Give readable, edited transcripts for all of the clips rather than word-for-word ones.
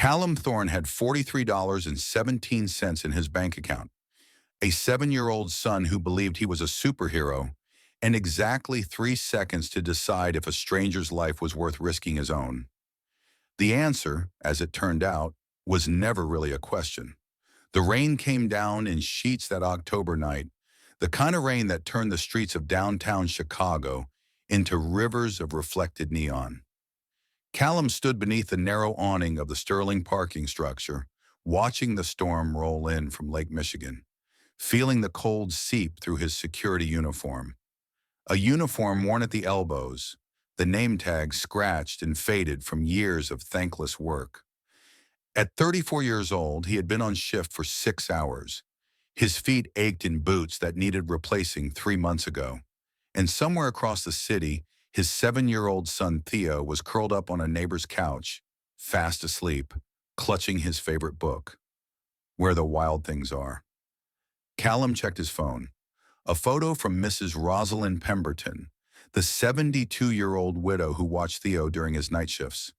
Callum Thorne had $43.17 in his bank account, a 7-year-old son who believed he was a superhero, and exactly 3 seconds to decide if a stranger's life was worth risking his own. The answer, as it turned out, was never really a question. The rain came down in sheets that October night, the kind of rain that turned the streets of downtown Chicago into rivers of reflected neon. Callum stood beneath the narrow awning of the Sterling parking structure, watching the storm roll in from Lake Michigan, feeling the cold seep through his security uniform. A uniform worn at the elbows, the name tag scratched and faded from years of thankless work. At 34 years old, he had been on shift for 6 hours. His feet ached in boots that needed replacing 3 months ago. And somewhere across the city, his 7-year-old son Theo was curled up on a neighbor's couch, fast asleep, clutching his favorite book, Where the Wild Things Are. Callum checked his phone. A photo from Mrs. Rosalind Pemberton, the 72-year-old widow who watched Theo during his night shifts.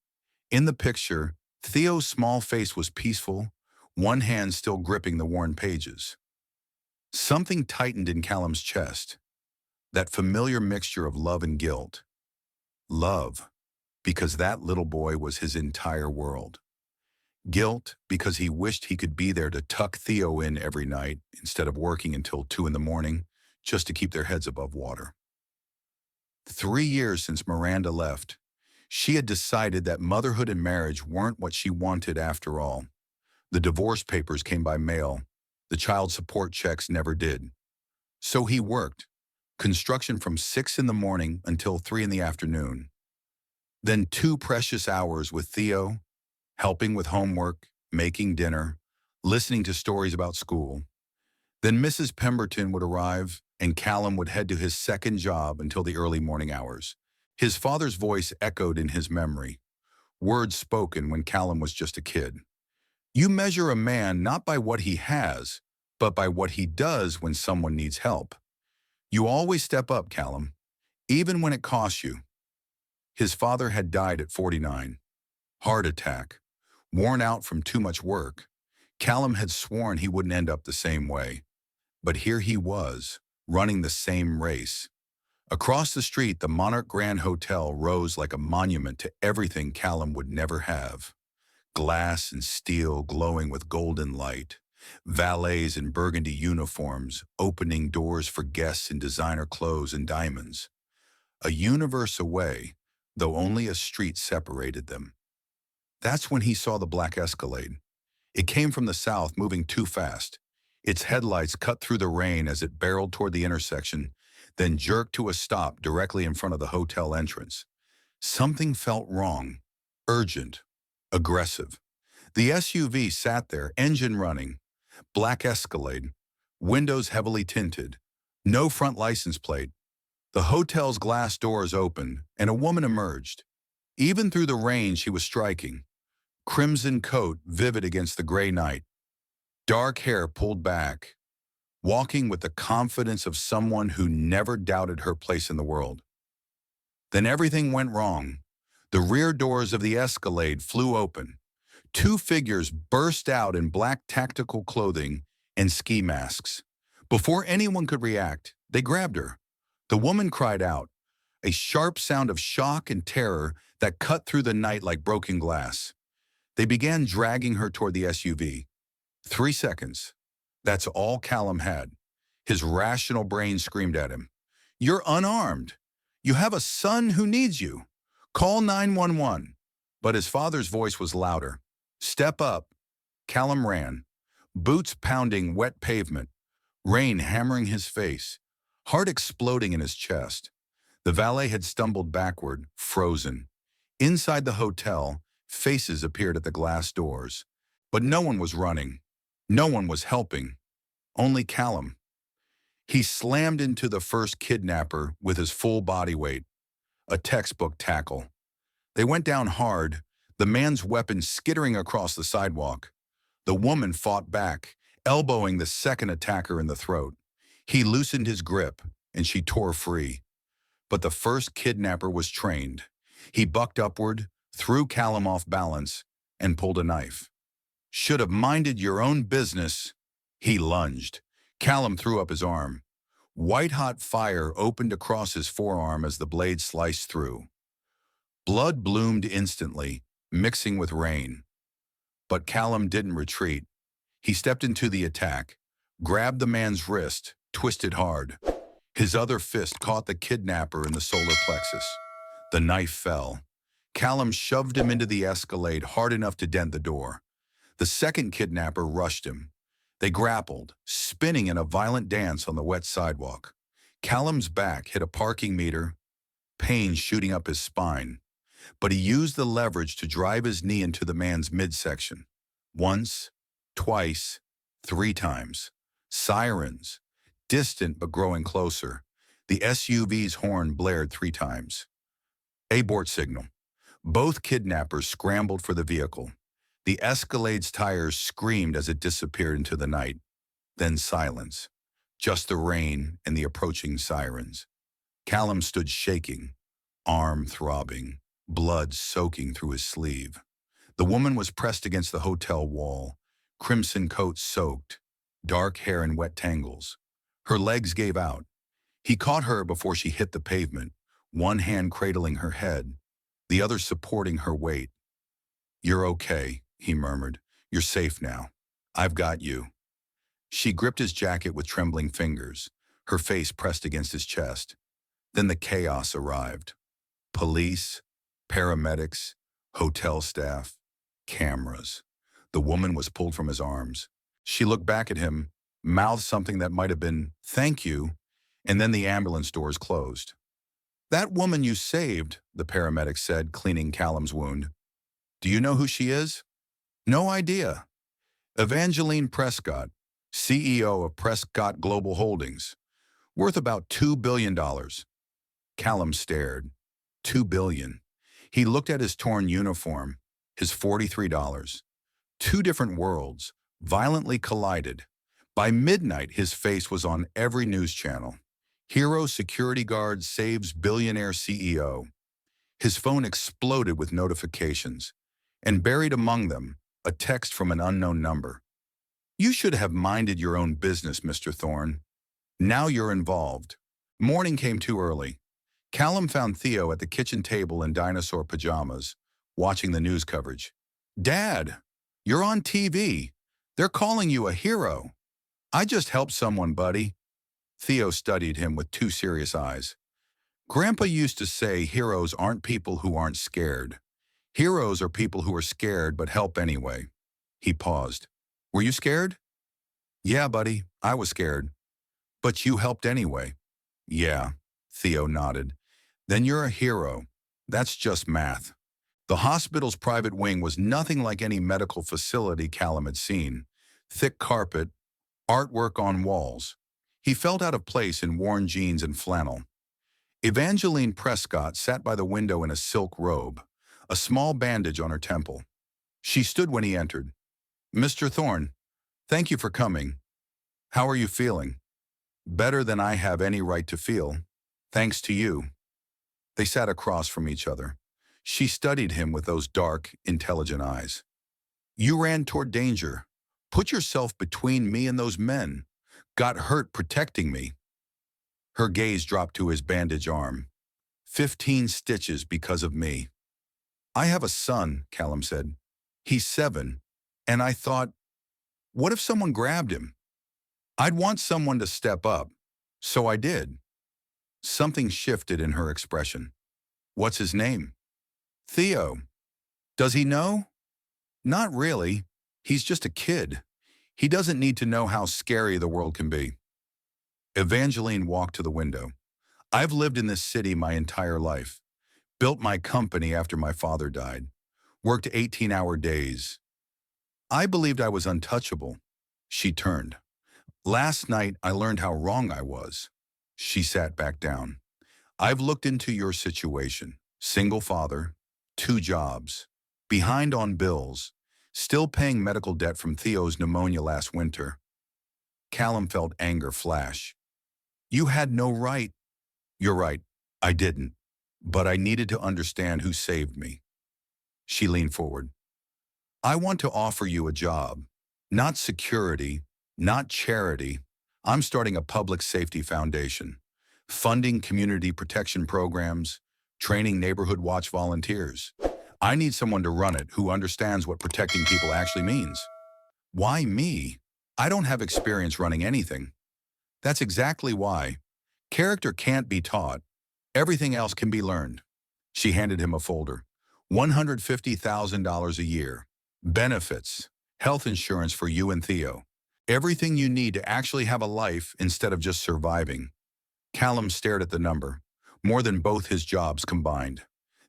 In the picture, Theo's small face was peaceful, one hand still gripping the worn pages. Something tightened in Callum's chest, that familiar mixture of love and guilt. Love, because that little boy was his entire world. Guilt, because he wished he could be there to tuck Theo in every night instead of working until 2 in the morning just to keep their heads above water. 3 years since Miranda left, she had decided that motherhood and marriage weren't what she wanted after all. The divorce papers came by mail. The child support checks never did. So he worked, construction from 6 in the morning until 3 in the afternoon. Then 2 precious hours with Theo, helping with homework, making dinner, listening to stories about school. Then Mrs. Pemberton would arrive, and Callum would head to his second job until the early morning hours. His father's voice echoed in his memory, words spoken when Callum was just a kid. You measure a man not by what he has, but by what he does when someone needs help. You always step up, Callum, even when it costs you. His father had died at 49. Heart attack. Worn out from too much work. Callum had sworn he wouldn't end up the same way. But here he was, running the same race. Across the street, the Monarch Grand Hotel rose like a monument to everything Callum would never have. Glass and steel glowing with golden light. Valets in burgundy uniforms, opening doors for guests in designer clothes and diamonds. A universe away, though only a street separated them. That's when he saw the black Escalade. It came from the south, moving too fast. Its headlights cut through the rain as it barreled toward the intersection, then jerked to a stop directly in front of the hotel entrance. Something felt wrong, urgent, aggressive. The SUV sat there, engine running. Black Escalade, windows heavily tinted, no front license plate. The hotel's glass doors opened, and a woman emerged. Even through the rain, she was striking. Crimson coat vivid against the gray night. Dark hair pulled back. Walking with the confidence of someone who never doubted her place in the world. Then everything went wrong. The rear doors of the Escalade flew open. 2 figures burst out in black tactical clothing and ski masks. Before anyone could react, they grabbed her. The woman cried out, a sharp sound of shock and terror that cut through the night like broken glass. They began dragging her toward the SUV. 3 seconds. That's all Callum had. His rational brain screamed at him. You're unarmed. You have a son who needs you. Call 911. But his father's voice was louder. Step up. Callum ran, boots pounding wet pavement, rain hammering his face, heart exploding in his chest. The valet had stumbled backward, frozen. Inside the hotel, faces appeared at the glass doors. But no one was running. No one was helping. Only Callum. He slammed into the first kidnapper with his full body weight, a textbook tackle. They went down hard, the man's weapon skittering across the sidewalk. The woman fought back, elbowing the second attacker in the throat. He loosened his grip, and she tore free. But the first kidnapper was trained. He bucked upward, threw Callum off balance, and pulled a knife. Should have minded your own business. He lunged. Callum threw up his arm. White-hot fire opened across his forearm as the blade sliced through. Blood bloomed instantly, mixing with rain. But Callum didn't retreat. He stepped into the attack, grabbed the man's wrist, twisted hard. His other fist caught the kidnapper in the solar plexus. The knife fell. Callum shoved him into the Escalade hard enough to dent the door. The second kidnapper rushed him. They grappled, spinning in a violent dance on the wet sidewalk. Callum's back hit a parking meter, pain shooting up his spine. But he used the leverage to drive his knee into the man's midsection. Once, twice, 3 times. Sirens, distant but growing closer. The SUV's horn blared 3 times. Abort signal. Both kidnappers scrambled for the vehicle. The Escalade's tires screamed as it disappeared into the night. Then silence. Just the rain and the approaching sirens. Callum stood shaking, arm throbbing, blood soaking through his sleeve. The woman was pressed against the hotel wall, crimson coat soaked, dark hair in wet tangles. Her legs gave out. He caught her before she hit the pavement, one hand cradling her head, the other supporting her weight. "You're okay," he murmured. "You're safe now. I've got you." She gripped his jacket with trembling fingers, her face pressed against his chest. Then the chaos arrived. Police, paramedics, hotel staff, cameras. The woman was pulled from his arms. She looked back at him, mouthed something that might have been, "Thank you," and then the ambulance doors closed. "That woman you saved," the paramedic said, cleaning Callum's wound. "Do you know who she is?" "No idea." "Evangeline Prescott, CEO of Prescott Global Holdings, worth about $2 billion. Callum stared. $2 billion. He looked at his torn uniform, his $43. 2 different worlds, violently collided. By midnight, his face was on every news channel. Hero security guard saves billionaire CEO. His phone exploded with notifications, and buried among them, a text from an unknown number. "You should have minded your own business, Mr. Thorne. Now you're involved." Morning came too early. Callum found Theo at the kitchen table in dinosaur pajamas, watching the news coverage. "Dad, you're on TV. They're calling you a hero." "I just helped someone, buddy." Theo studied him with 2 serious eyes. "Grandpa used to say heroes aren't people who aren't scared. Heroes are people who are scared but help anyway." He paused. "Were you scared?" "Yeah, buddy, I was scared." "But you helped anyway." "Yeah," Theo nodded. "Then you're a hero. That's just math." The hospital's private wing was nothing like any medical facility Callum had seen. Thick carpet, artwork on walls. He felt out of place in worn jeans and flannel. Evangeline Prescott sat by the window in a silk robe, a small bandage on her temple. She stood when he entered. "Mr. Thorne, thank you for coming. How are you feeling?" "Better than I have any right to feel. Thanks to you." They sat across from each other. She studied him with those dark, intelligent eyes. "You ran toward danger. Put yourself between me and those men. Got hurt protecting me." Her gaze dropped to his bandaged arm. 15 stitches because of me. "I have a son," Callum said. "He's 7. And I thought, what if someone grabbed him? I'd want someone to step up. So I did." Something shifted in her expression. "What's his name?" "Theo." "Does he know?" "Not really. He's just a kid. He doesn't need to know how scary the world can be." Evangeline walked to the window. "I've lived in this city my entire life. Built my company after my father died. Worked 18-hour days. I believed I was untouchable." She turned. "Last night I learned how wrong I was." She sat back down. "I've looked into your situation. Single father, 2 jobs, behind on bills, still paying medical debt from Theo's pneumonia last winter." Callum felt anger flash. "You had no right." "You're right. I didn't. But I needed to understand who saved me." She leaned forward. I want to offer you a job. Not security, not charity. I'm starting a public safety foundation, funding community protection programs, training neighborhood watch volunteers. I need someone to run it who understands what protecting people actually means. Why me? I don't have experience running anything. That's exactly why. Character can't be taught. Everything else can be learned. She handed him a folder. $150,000 a year. Benefits. Health insurance for you and Theo. Everything you need to actually have a life instead of just surviving. Callum stared at the number. More than both his jobs combined.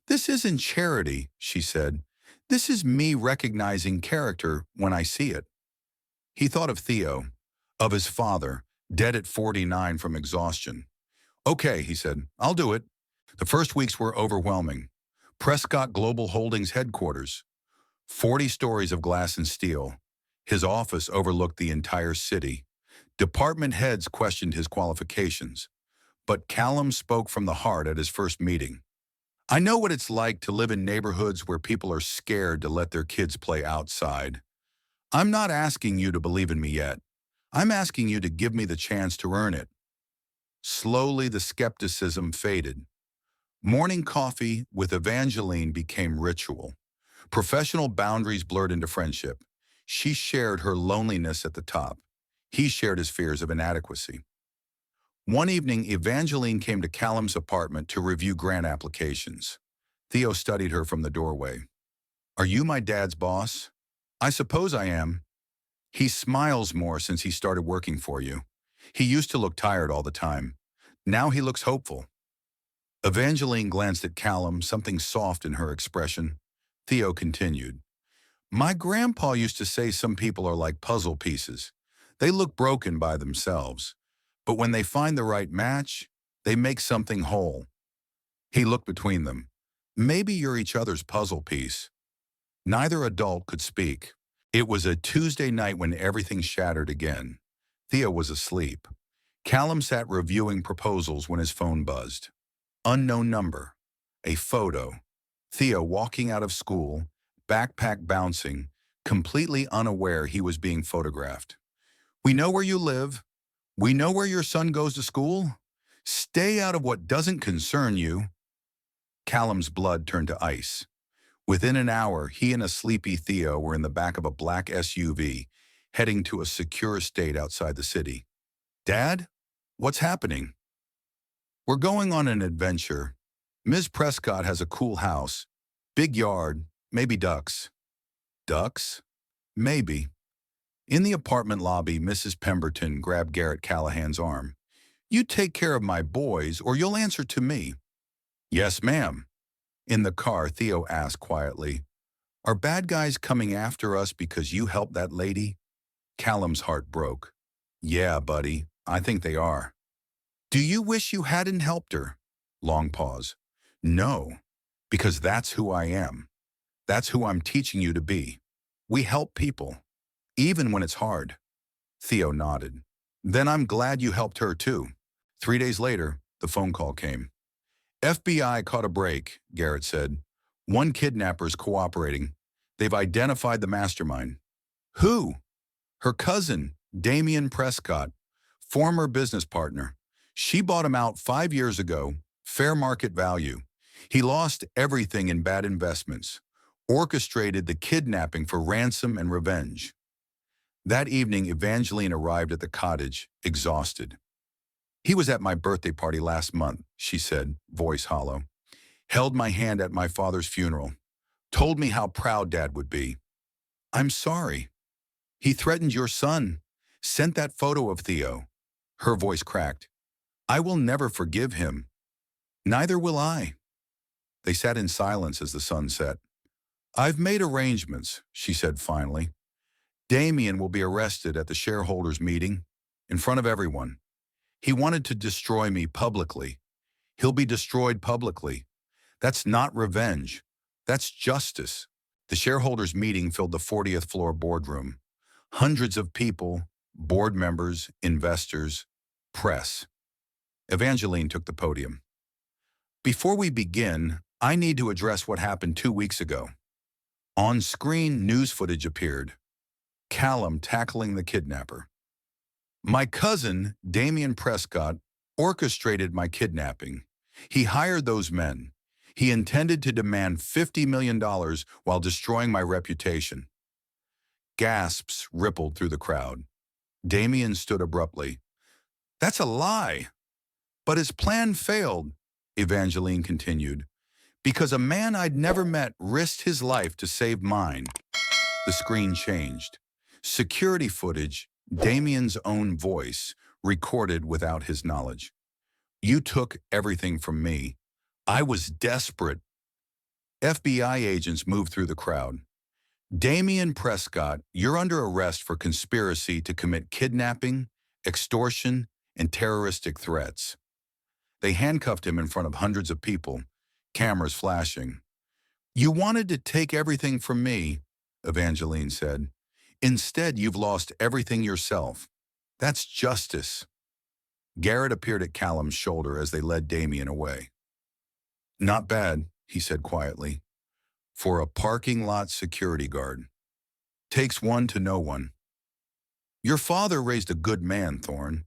This isn't charity, she said. This is me recognizing character when I see it. He thought of Theo, of his father, dead at 49 from exhaustion. Okay, he said, I'll do it. The first weeks were overwhelming. Prescott Global Holdings headquarters. 40 stories of glass and steel. His office overlooked the entire city. Department heads questioned his qualifications. But Callum spoke from the heart at his first meeting. I know what it's like to live in neighborhoods where people are scared to let their kids play outside. I'm not asking you to believe in me yet. I'm asking you to give me the chance to earn it. Slowly, the skepticism faded. Morning coffee with Evangeline became ritual. Professional boundaries blurred into friendship. She shared her loneliness at the top. He shared his fears of inadequacy. One evening, Evangeline came to Callum's apartment to review grant applications. Theo studied her from the doorway. Are you my dad's boss? I suppose I am. He smiles more since he started working for you. He used to look tired all the time. Now he looks hopeful. Evangeline glanced at Callum, something soft in her expression. Theo continued. My grandpa used to say some people are like puzzle pieces. They look broken by themselves. But when they find the right match, they make something whole. He looked between them. Maybe you're each other's puzzle piece. Neither adult could speak. It was a Tuesday night when everything shattered again. Theo was asleep. Callum sat reviewing proposals when his phone buzzed. Unknown number. A photo. Theo walking out of school, backpack bouncing, completely unaware he was being photographed. We know where you live. We know where your son goes to school. Stay out of what doesn't concern you. Callum's blood turned to ice. Within an hour, he and a sleepy Theo were in the back of a black SUV, heading to a secure estate outside the city. Dad, what's happening? We're going on an adventure. Ms. Prescott has a cool house, big yard, maybe ducks. Ducks? Maybe. In the apartment lobby, Mrs. Pemberton grabbed Garrett Callahan's arm. You take care of my boys, or you'll answer to me. Yes, ma'am. In the car, Theo asked quietly, Are bad guys coming after us because you helped that lady? Callum's heart broke. Yeah, buddy, I think they are. Do you wish you hadn't helped her? Long pause. No, because that's who I am. That's who I'm teaching you to be. We help people, even when it's hard. Theo nodded. Then I'm glad you helped her too. 3 days later, the phone call came. FBI caught a break, Garrett said. One kidnapper's cooperating. They've identified the mastermind. Who? Her cousin, Damian Prescott, former business partner. She bought him out 5 years ago, fair market value. He lost everything in bad investments, orchestrated the kidnapping for ransom and revenge. That evening, Evangeline arrived at the cottage, exhausted. He was at my birthday party last month, she said, voice hollow. Held my hand at my father's funeral. Told me how proud Dad would be. I'm sorry. He threatened your son. Sent that photo of Theo. Her voice cracked. I will never forgive him. Neither will I. They sat in silence as the sun set. I've made arrangements, she said finally. Damien will be arrested at the shareholders' meeting, in front of everyone. He wanted to destroy me publicly. He'll be destroyed publicly. That's not revenge. That's justice. The shareholders' meeting filled the 40th floor boardroom. Hundreds of people, board members, investors, press. Evangeline took the podium. Before we begin, I need to address what happened 2 weeks ago. On screen, news footage appeared. Callum tackling the kidnapper. My cousin, Damian Prescott, orchestrated my kidnapping. He hired those men. He intended to demand $50 million while destroying my reputation. Gasps rippled through the crowd. Damian stood abruptly. That's a lie. But his plan failed, Evangeline continued, because a man I'd never met risked his life to save mine. The screen changed. Security footage, Damian's own voice, recorded without his knowledge. You took everything from me. I was desperate. FBI agents moved through the crowd. Damian Prescott, you're under arrest for conspiracy to commit kidnapping, extortion, and terroristic threats. They handcuffed him in front of hundreds of people, cameras flashing. You wanted to take everything from me, Evangeline said. Instead, you've lost everything yourself. That's justice. Garrett appeared at Callum's shoulder as they led Damian away. Not bad, he said quietly. For a parking lot security guard. Takes one to know one. Your father raised a good man, Thorne.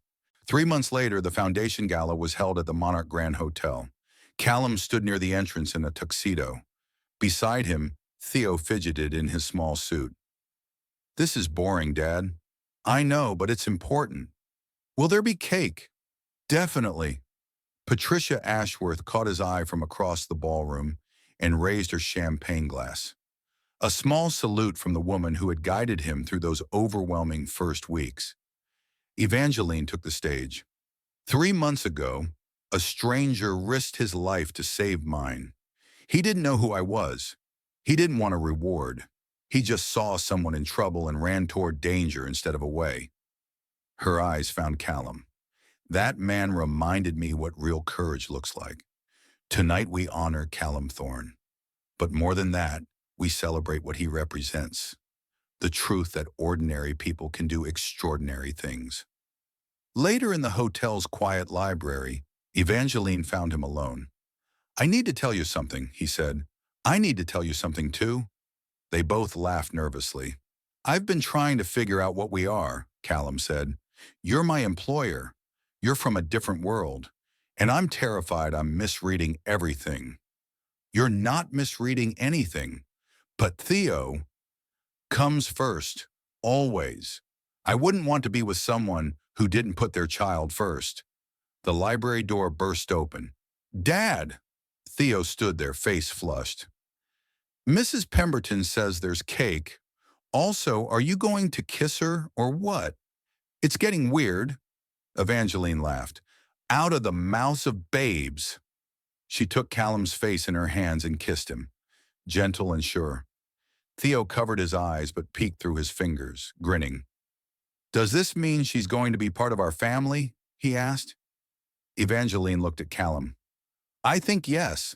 3 months later, the foundation gala was held at the Monarch Grand Hotel. Callum stood near the entrance in a tuxedo. Beside him, Theo fidgeted in his small suit. This is boring, Dad. I know, but it's important. Will there be cake? Definitely. Patricia Ashworth caught his eye from across the ballroom and raised her champagne glass. A small salute from the woman who had guided him through those overwhelming first weeks. Evangeline took the stage. 3 months ago, a stranger risked his life to save mine. He didn't know who I was. He didn't want a reward. He just saw someone in trouble and ran toward danger instead of away. Her eyes found Callum. That man reminded me what real courage looks like. Tonight we honor Callum Thorne. But more than that, we celebrate what he represents. The truth that ordinary people can do extraordinary things. Later in the hotel's quiet library, Evangeline found him alone. I need to tell you something, he said. I need to tell you something too. They both laughed nervously. I've been trying to figure out what we are, Callum said. You're my employer. You're from a different world. And I'm terrified I'm misreading everything. You're not misreading anything. But Theo comes first, always. I wouldn't want to be with someone who didn't put their child first. The library door burst open. Dad! Theo stood there, face flushed. Mrs. Pemberton says there's cake. Also, are you going to kiss her or what? It's getting weird. Evangeline laughed. Out of the mouths of babes. She took Callum's face in her hands and kissed him, gentle and sure. Theo covered his eyes but peeked through his fingers, grinning. Does this mean she's going to be part of our family? He asked. Evangeline looked at Callum. I think yes,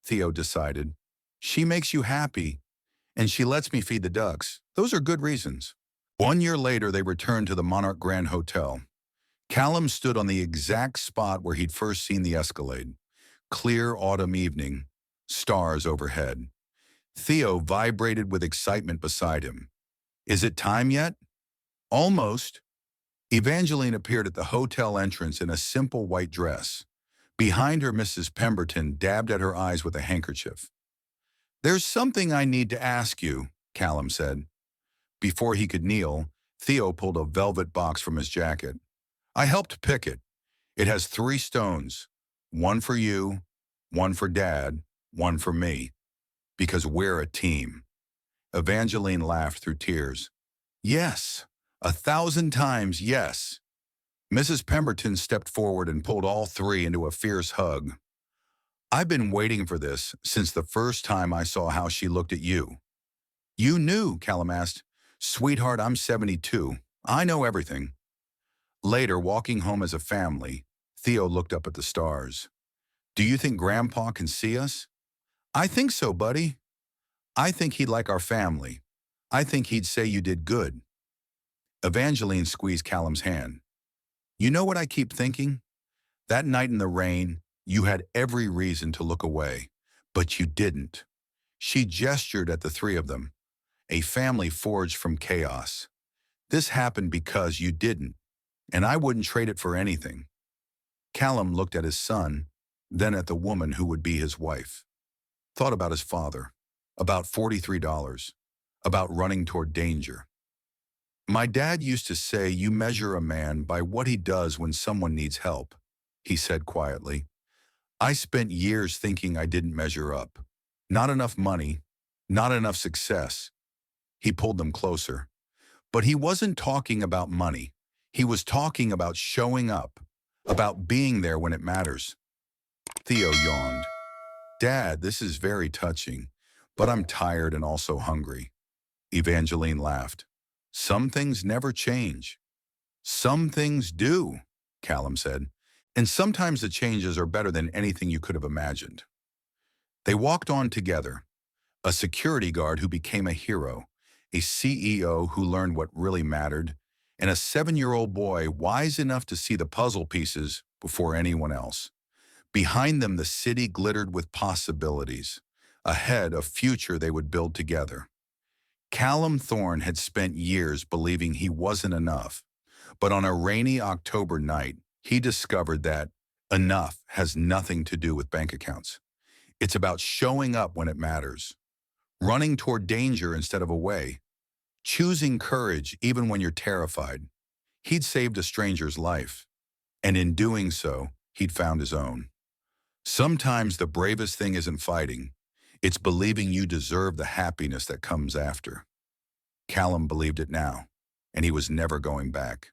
Theo decided. She makes you happy, and she lets me feed the ducks. Those are good reasons. 1 year later, they returned to the Monarch Grand Hotel. Callum stood on the exact spot where he'd first seen the Escalade. Clear autumn evening, stars overhead. Theo vibrated with excitement beside him. Is it time yet? Almost. Evangeline appeared at the hotel entrance in a simple white dress. Behind her, Mrs. Pemberton dabbed at her eyes with a handkerchief. There's something I need to ask you, Callum said. Before he could kneel, Theo pulled a velvet box from his jacket. I helped pick it. It has 3 stones, one for you, one for Dad, one for me, because we're a team. Evangeline laughed through tears. Yes, 1,000 times yes. Mrs. Pemberton stepped forward and pulled all 3 into a fierce hug. I've been waiting for this since the first time I saw how she looked at you. You knew, Callum asked. Sweetheart, I'm 72. I know everything. Later, walking home as a family, Theo looked up at the stars. Do you think Grandpa can see us? I think so, buddy. I think he'd like our family. I think he'd say you did good. Evangeline squeezed Callum's hand. You know what I keep thinking? That night in the rain, you had every reason to look away, but you didn't. She gestured at the three of them, a family forged from chaos. This happened because you didn't, and I wouldn't trade it for anything. Callum looked at his son, then at the woman who would be his wife. Thought about his father, about $43, about running toward danger. My dad used to say you measure a man by what he does when someone needs help, he said quietly. I spent years thinking I didn't measure up. Not enough money, not enough success. He pulled them closer. But he wasn't talking about money. He was talking about showing up, about being there when it matters. Theo yawned. Dad, this is very touching, but I'm tired and also hungry. Evangeline laughed. Some things never change. Some things do, Callum said, and sometimes the changes are better than anything you could have imagined. They walked on together, a security guard who became a hero, a CEO who learned what really mattered, and a 7-year-old boy wise enough to see the puzzle pieces before anyone else. Behind them, the city glittered with possibilities, ahead a future they would build together. Callum Thorne had spent years believing he wasn't enough, but on a rainy October night, he discovered that enough has nothing to do with bank accounts. It's about showing up when it matters, running toward danger instead of away, choosing courage even when you're terrified. He'd saved a stranger's life, and in doing so, he'd found his own. Sometimes the bravest thing isn't fighting, it's believing you deserve the happiness that comes after. Callum believed it now, and he was never going back.